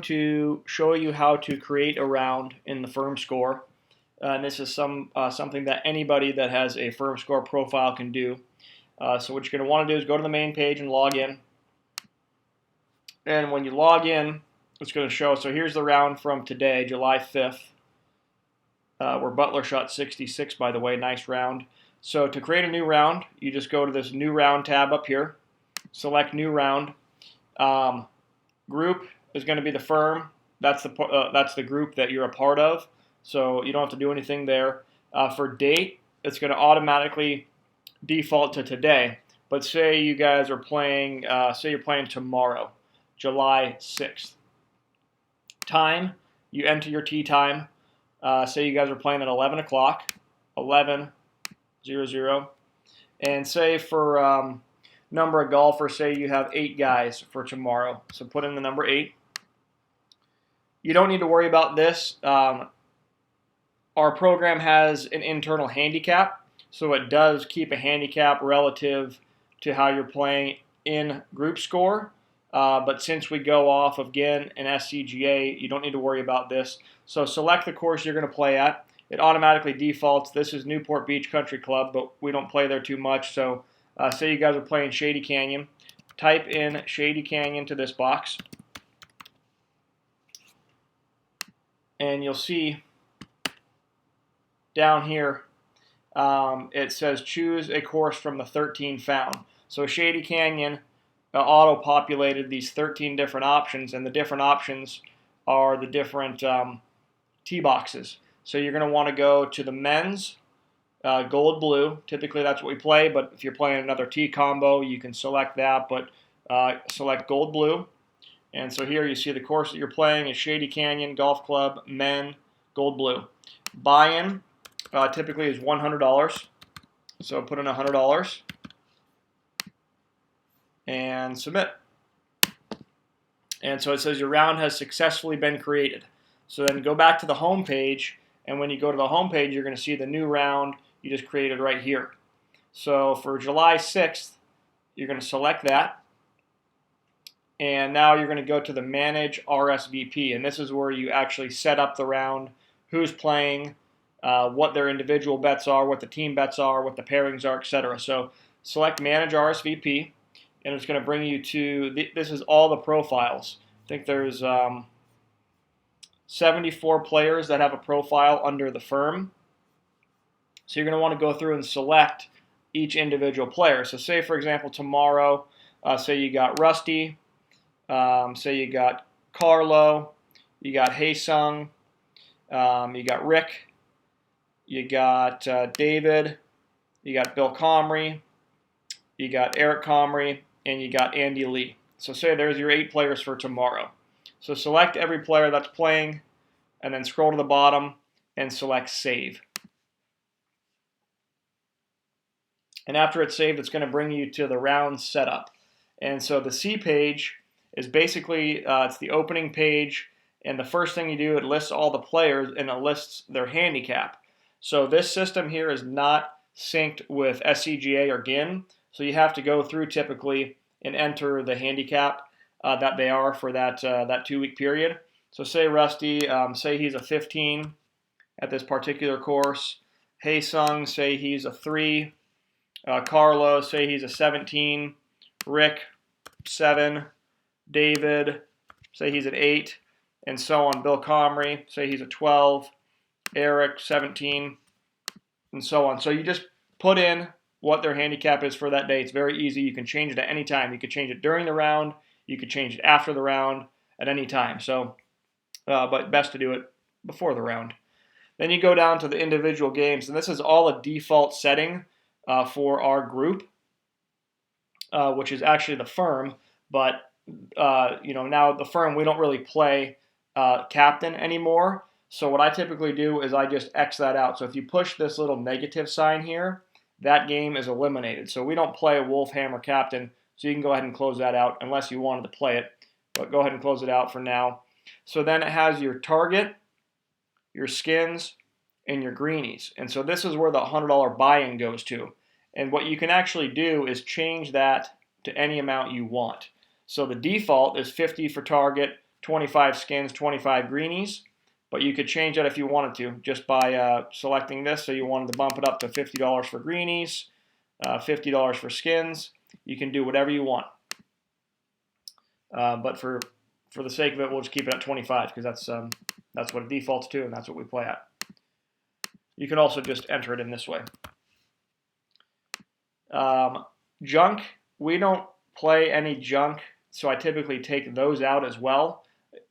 to show you how to create a round in the firm score. And this is something that anybody that has a firm score profile can do. So what you're going to want to do is go to the main page and log in. And when you log in, it's going to show, so here's the round from today, July 5th, where Butler shot 66, by the way, nice round. So to create a new round, you just go to this new round tab up here, select new round. Group is going to be the firm. That's the group that you're a part of. So you don't have to do anything there. For date, it's going to automatically default to today. But say you guys are playing, say you're playing tomorrow, July 6th. Time, you enter your tee time. Say you guys are playing at 11 o'clock, 11:00. And say for number of golfers, say you have 8 guys for tomorrow. So put in the number 8. You don't need to worry about this. Our program has an internal handicap, so it does keep a handicap relative to how you're playing in group score. But since we go off of, again, an SCGA, you don't need to worry about this. So select the course you're going to play at. It automatically defaults. This is Newport Beach Country Club, but we don't play there too much. So say you guys are playing Shady Canyon. Type in Shady Canyon to this box. And you'll see down here it says choose a course from the 13 found. So Shady Canyon auto-populated these 13 different options, and the different options are the different tee boxes. So you're going to want to go to the men's gold blue. Typically that's what we play, but if you're playing another tee combo, you can select that, but select gold blue. And so here you see the course that you're playing is Shady Canyon Golf Club, men, gold blue. Buy-in typically is $100. So put in $100 and submit. And so it says your round has successfully been created. So then go back to the home page, and when you go to the home page, you're going to see the new round you just created right here. So for July 6th, you're going to select that. And now you're going to go to the Manage RSVP, and this is where you actually set up the round, who's playing, what their individual bets are, what the team bets are, what the pairings are, etc. So select Manage RSVP, and it's going to bring you to, this is all the profiles. I think there's 74 players that have a profile under the firm. So you're going to want to go through and select each individual player. So say, for example, tomorrow, say you got Rusty, say you got Carlo, you got Haesung, you got Rick, you got David, you got Bill Comrie, you got Eric Comrie, and you got Andy Lee. So say there's your 8 players for tomorrow. So select every player that's playing, and then scroll to the bottom and select Save. And after it's saved, it's going to bring you to the round setup. And so the C page is basically, it's the opening page, and the first thing you do, it lists all the players, and it lists their handicap. So this system here is not synced with SCGA or GIN, so you have to go through typically and enter the handicap that they are for that 2-week period. So say Rusty, say he's a 15 at this particular course. Haesung, say he's a 3. Carlo, say he's a 17. Rick, 7. David, say he's an 8, and so on. Bill Comrie, say he's a 12. Eric, 17, and so on. So you just put in what their handicap is for that day. It's very easy. You can change it at any time. You could change it during the round. You could change it after the round at any time. So, but best to do it before the round. Then you go down to the individual games, and this is all a default setting for our group, which is actually the firm, but now the firm, we don't really play captain anymore. So what I typically do is I just X that out. So if you push this little negative sign here, that game is eliminated. So we don't play Wolfhammer captain, so you can go ahead and close that out unless you wanted to play it. But go ahead and close it out for now. So then it has your target, your skins, and your greenies. And so this is where the $100 buy-in goes to. And what you can actually do is change that to any amount you want. So the default is 50 for target, 25 skins, 25 greenies. But you could change that if you wanted to, just by selecting this. So you wanted to bump it up to $50 for greenies, $50 for skins. You can do whatever you want. But for the sake of it, we'll just keep it at 25 because that's what it defaults to, and that's what we play at. You can also just enter it in this way. Junk, we don't play any junk, so I typically take those out as well.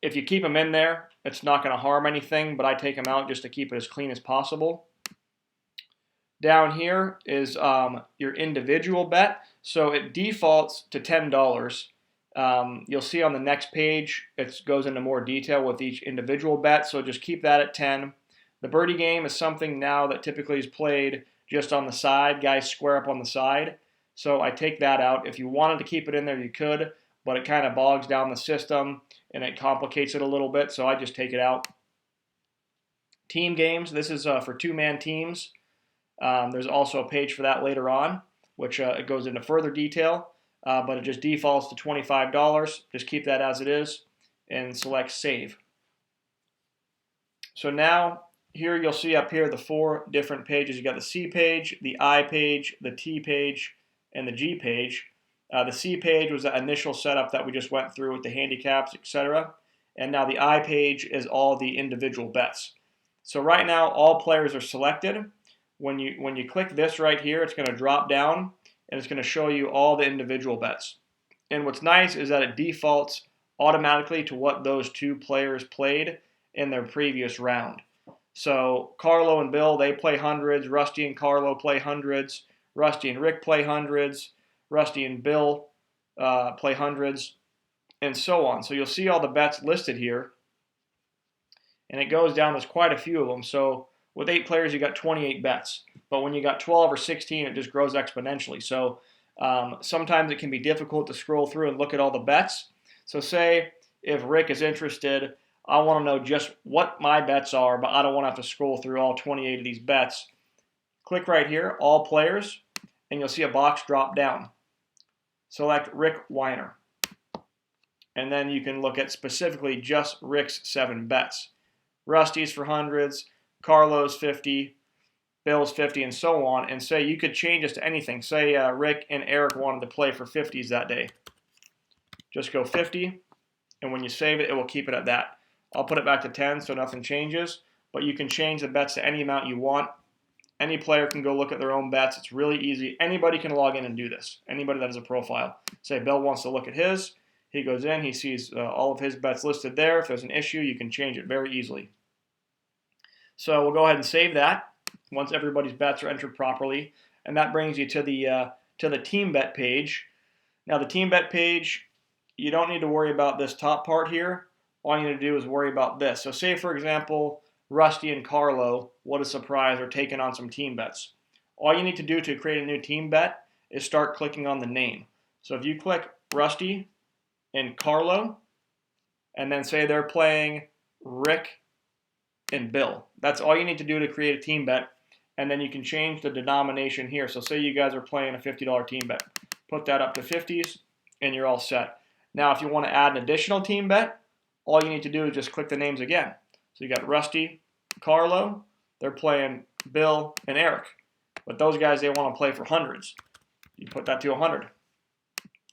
If you keep them in there, it's not going to harm anything, but I take them out just to keep it as clean as possible. Down here is your individual bet. So it defaults to $10. You'll see on the next page, it goes into more detail with each individual bet, so just keep that at 10. The birdie game is something now that typically is played just on the side. Guys square up on the side. So I take that out. If you wanted to keep it in there, you could, but it kind of bogs down the system and it complicates it a little bit, so I just take it out. Team games, this is for two-man teams. There's also a page for that later on, which it goes into further detail, but it just defaults to $25. Just keep that as it is and select Save. So now, here you'll see up here the 4 different pages. You got the C page, the I page, the T page, and the G page. The C page was the initial setup that we just went through with the handicaps, etc. And now the I page is all the individual bets. So right now, all players are selected. When you click this right here, it's going to drop down, and it's going to show you all the individual bets. And what's nice is that it defaults automatically to what those 2 players played in their previous round. So Carlo and Bill, they play hundreds. Rusty and Carlo play hundreds. Rusty and Rick play hundreds. Rusty and Bill play hundreds, and so on. So you'll see all the bets listed here, and it goes down. There's quite a few of them. So with 8 players, you got 28 bets. But when you got 12 or 16, it just grows exponentially. So sometimes it can be difficult to scroll through and look at all the bets. So say if Rick is interested, I want to know just what my bets are, but I don't want to have to scroll through all 28 of these bets. Click right here, All Players, and you'll see a box drop down. Select Rick Weiner. And then you can look at specifically just Rick's 7 bets. Rusty's for hundreds, Carlo's 50, Bill's 50, and so on. And say you could change this to anything. Say Rick and Eric wanted to play for 50s that day. Just go 50, and when you save it, it will keep it at that. I'll put it back to 10 so nothing changes, but you can change the bets to any amount you want. Any player can go look at their own bets. It's really easy. Anybody can log in and do this. Anybody that has a profile. Say Bill wants to look at his. He goes in. He sees all of his bets listed there. If there's an issue, you can change it very easily. So we'll go ahead and save that once everybody's bets are entered properly. And that brings you to the team bet page. Now the team bet page, you don't need to worry about this top part here. All you need to do is worry about this. So say, for example, Rusty and Carlo, what a surprise, are taking on some team bets. All you need to do to create a new team bet is start clicking on the name. So if you click Rusty and Carlo, and then say they're playing Rick and Bill. That's all you need to do to create a team bet, and then you can change the denomination here. So say you guys are playing a $50 team bet. Put that up to 50s, and you're all set. Now if you want to add an additional team bet, all you need to do is just click the names again. So you got Rusty, Carlo, they're playing Bill and Eric. But those guys, they want to play for hundreds. You put that to 100.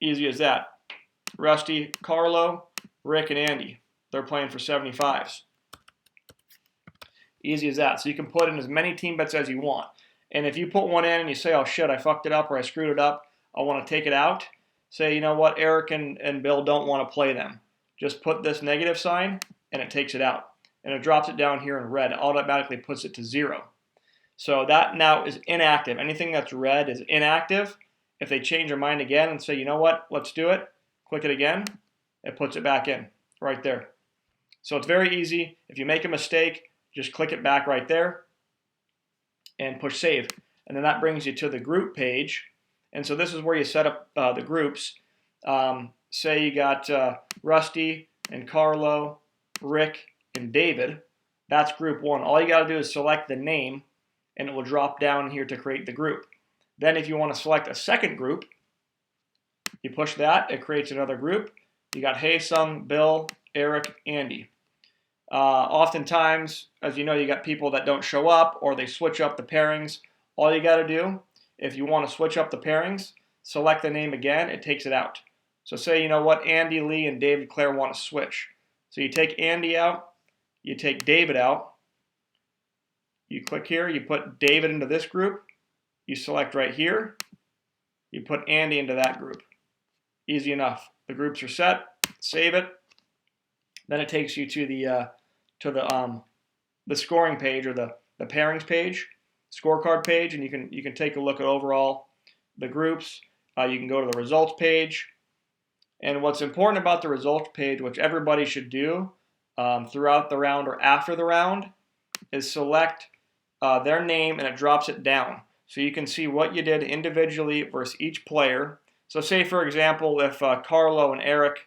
Easy as that. Rusty, Carlo, Rick, and Andy, they're playing for 75s. Easy as that. So you can put in as many team bets as you want. And if you put one in and you say, oh shit, I fucked it up or I screwed it up, I want to take it out, say, you know what, Eric and Bill don't want to play them. Just put this negative sign and it takes it out. And it drops it down here in red. It automatically puts it to 0. So that now is inactive. Anything that's red is inactive. If they change their mind again and say, you know what, let's do it, click it again, it puts it back in right there. So it's very easy. If you make a mistake, just click it back right there and push save. And then that brings you to the group page. And so this is where you set up the groups. Say you got Rusty and Carlo, Rick, and David. That's group 1. All you got to do is select the name, and it will drop down here to create the group. Then if you want to select a second group, you push that, it creates another group. You got Haesung, Bill, Eric, Andy. Oftentimes, as you know, you got people that don't show up or they switch up the pairings. All you got to do, if you want to switch up the pairings, select the name again, it takes it out. So say, you know what, Andy Lee and David Clare want to switch. So you take Andy out, you take David out, you click here, you put David into this group, you select right here, you put Andy into that group. Easy enough. The groups are set, save it. Then it takes you to the scoring page or the pairings page, scorecard page, and you can take a look at overall the groups. You can go to the results page. And what's important about the results page, which everybody should do throughout the round or after the round, is select their name and it drops it down. So you can see what you did individually versus each player. So say, for example, if Carlo and Eric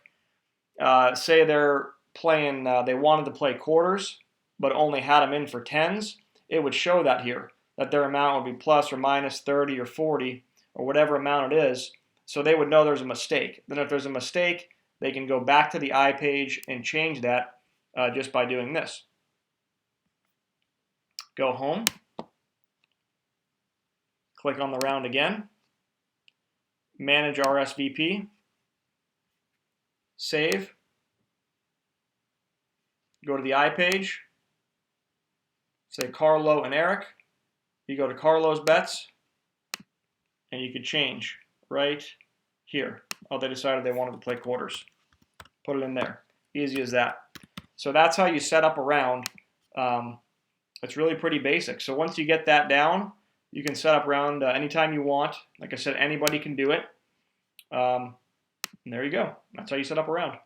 say they're playing, they wanted to play quarters, but only had them in for tens, it would show that here, that their amount would be plus or minus 30 or 40 or whatever amount it is. So they would know there's a mistake. Then if there's a mistake, they can go back to the I page and change that just by doing this. Go home. Click on the round again. Manage RSVP. Save. Go to the I page. Say Carlo and Eric. You go to Carlo's bets. And you could change right here. Oh, they decided they wanted to play quarters. Put it in there. Easy as that. So that's how you set up a round. It's really pretty basic. So once you get that down, you can set up a round anytime you want. Like I said, anybody can do it. And there you go. That's how you set up a round.